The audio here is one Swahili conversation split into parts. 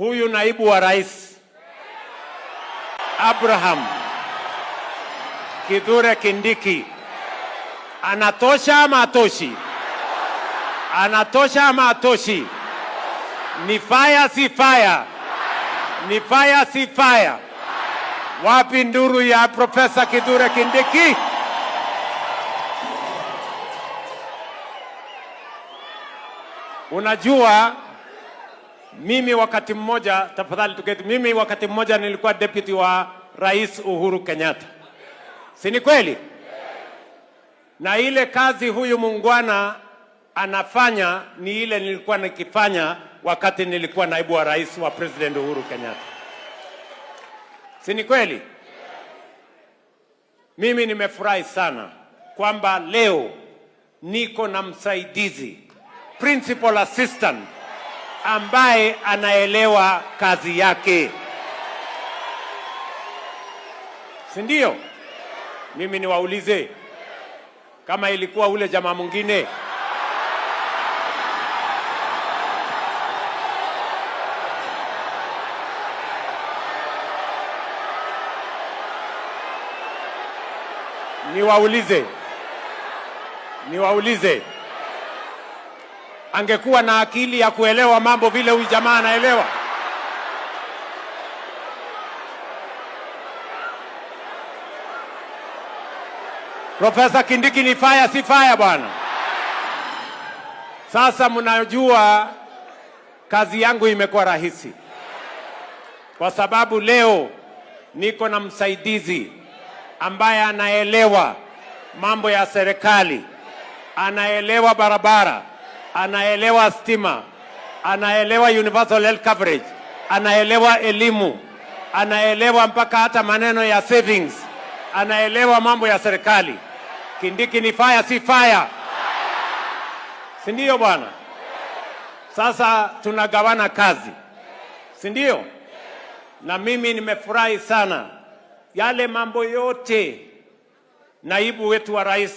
huyu naibu wa rais Abraham Kithure Kindiki anatosha ama atoshi? Anatosha ama atoshi? Ni fire si fire? Ni fire si fire? Wapi nduru ya Profesa Kithure Kindiki? Unajua, mimi wakati mmoja, tafadhali tuketi, mimi wakati mmoja nilikuwa deputy wa Rais Uhuru Kenyatta. Si ni kweli? Na ile kazi huyu muungwana anafanya ni ile nilikuwa nikifanya wakati nilikuwa naibu wa rais wa President Uhuru Kenyatta. Si ni kweli? Mimi nimefurahi sana kwamba leo niko na msaidizi, principal assistant, ambaye anaelewa kazi yake. Si ndio? Mimi niwaulize, kama ilikuwa ule jamaa mwingine, niwaulize, angekuwa na akili ya kuelewa mambo vile huyu jamaa anaelewa? Profesa Kindiki ni fire si fire bwana? Sasa mnajua kazi yangu imekuwa rahisi, kwa sababu leo niko na msaidizi ambaye anaelewa mambo ya serikali, anaelewa barabara, anaelewa stima, anaelewa universal health coverage, anaelewa elimu, anaelewa mpaka hata maneno ya savings, anaelewa mambo ya serikali. Kindiki ni fire si fire? Si ndio bwana? Sasa tunagawana kazi, si ndio? Na mimi nimefurahi sana yale mambo yote naibu wetu wa rais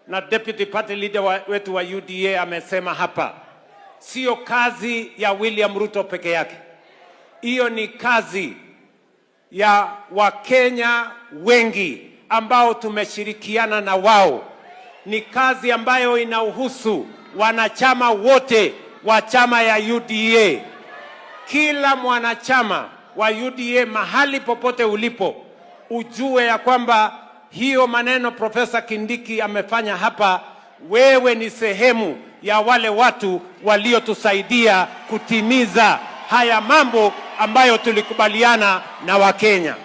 na deputy party leader wetu wa UDA amesema hapa. Sio kazi ya William Ruto peke yake. Hiyo ni kazi ya Wakenya wengi ambao tumeshirikiana na wao. Ni kazi ambayo inahusu wanachama wote wa chama ya UDA. Kila mwanachama wa UDA mahali popote ulipo, ujue ya kwamba hiyo maneno Profesa Kindiki amefanya hapa, wewe ni sehemu ya wale watu waliotusaidia kutimiza haya mambo ambayo tulikubaliana na Wakenya.